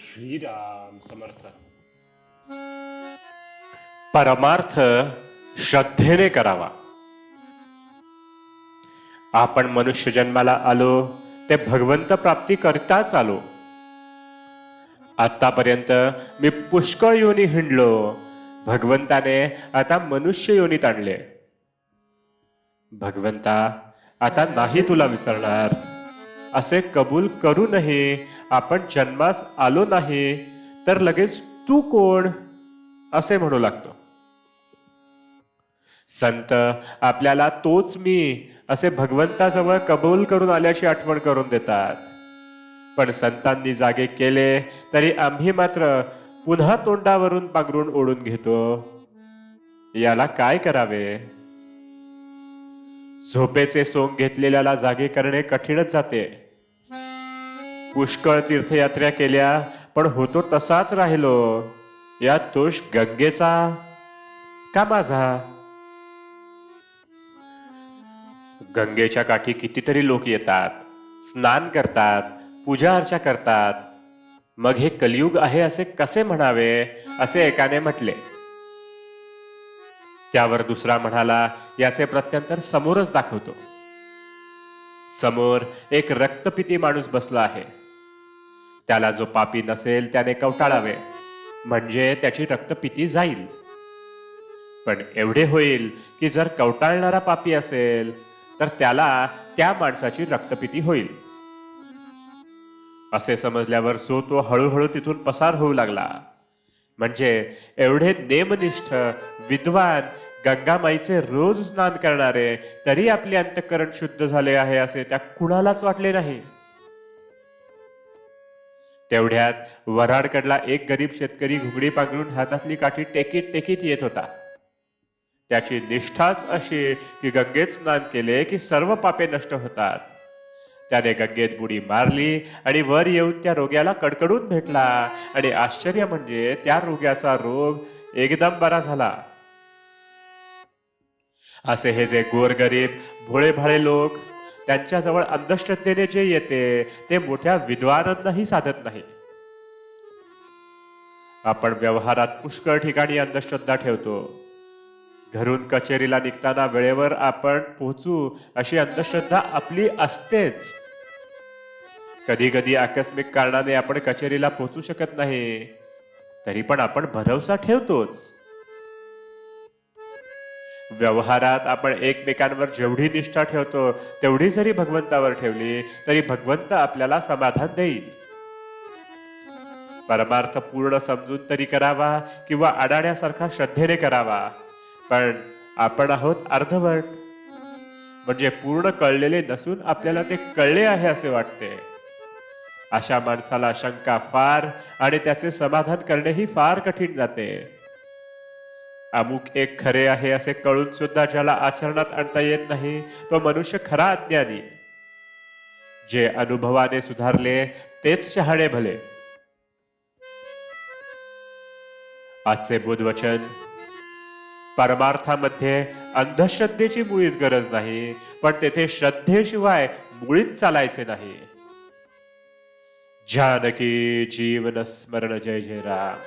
श्रीराम समर्थ. परमार्थ श्रद्धेने करावा. आपण मनुष्य जन्माला आलो ते भगवंत प्राप्ती करताच आलो. आतापर्यंत मी पुष्कळ योनी हिंडलो. भगवंताने आता मनुष्य योनीत आणले. भगवंता आता नाही तुला विसरणार असे कबूल करूनही आपण जन्मास आलो नाही तर लगेच तू कोण असे म्हणू लागतो. संत आपल्याला तोच मी असे भगवंताजवळ कबूल करून आल्याची आठवण करून देतात. पण संतांनी जागे केले तरी आम्ही मात्र पुन्हा तोंडावरून पांघरून ओढून घेतो. याला काय करावे? झोपेचे सोंग घेतलेल्याला जागे करणे कठीणच जाते. पुष्कळ तीर्थयात्रा केल्या पण होतो तसाच राहिलो. यात दोष गंगेचा का माझा? गंगेच्या काठी कितीतरी लोक येतात, स्नान करतात, पूजा अर्चा करतात. मग हे कलियुग आहे असे कसे म्हणावे असे एकाने म्हटले. त्यावर दुसरा म्हणाला, याचे प्रत्युत्तर समोरच दाखवतो. समोर एक रक्तपिती माणूस बसला आहे. त्याला जो पापी नसेल त्याने कवटाळावे म्हणजे त्याची रक्तपिती जाईल. पण एवढे होईल की जर कवटाळणारा पापी असेल तर त्याला त्या माणसाची रक्तपिती होईल. असे समजल्यावर तो हळूहळू तिथून पसार होऊ लागला. म्हणजे एवढे नेमनिष्ठ विद्वान गंगामाईचे रोज स्नान करणारे तरी आपले अंतःकरण शुद्ध झाले आहे असे त्या कुणालाच वाटले नाही. तेवढ्यात वऱ्हाडकडला एक गरीब शेतकरी घुगडी पांघरून हातातली काठी टेकीत टेकीत येत होता. त्याची निष्ठाच अशी की गंगेत स्नान केले की सर्व पापे नष्ट होतात. त्याने गंगेत बुडी मारली आणि वर येऊन त्या रोग्याला कडकडून भेटला आणि आश्चर्य म्हणजे त्या रोग्याचा रोग एकदम बरा झाला. असे हे जे गोरगरीब भोळे भाळे लोक त्यांच्याजवळ अंधश्रद्धेने जे येते ते मोठ्या विद्वानांनाही साधत नाही. आपण व्यवहारात पुष्कळ ठिकाणी अंधश्रद्धा ठेवतो. घरून कचेरीला निघताना वेळेवर आपण पोहोचू अशी अंधश्रद्धा आपली असतेच. कधी कधी आकस्मिक कारणाने आपण कचेरीला पोहोचू शकत नाही तरी पण आपण भरवसा ठेवतोच. व्यवहारात आपण एकमेकांवर जेवढी निष्ठा ठेवतो तेवढी जरी भगवंतावर ठेवली तरी भगवंत आपल्याला समाधान देईल. परमार्थ पूर्ण समजून तरी करावा किंवा अडाण्यासारखा श्रद्धेने करावा. पण आपण आहोत अर्धवट, म्हणजे पूर्ण कळलेले नसून आपल्याला ते कळले आहे असे वाटते. अशा माणसाला शंका फार आणि त्याचे समाधान करणेही फार कठीण जाते. अमुक एक खरे आहे असे कळून सुद्धा ज्याला आचरणात आणता येत नाही तो मनुष्य खरा अज्ञानी. जे अनुभवाने सुधारले तेच शहाणे भले. आजचे बुद्धवचन, परमार्थामध्ये अंधश्रद्धेची मुळीच गरज नाही पण तेथे श्रद्धेशिवाय मुळीच चालायचे नाही. जानकी जीवन स्मरण. जय जय राम.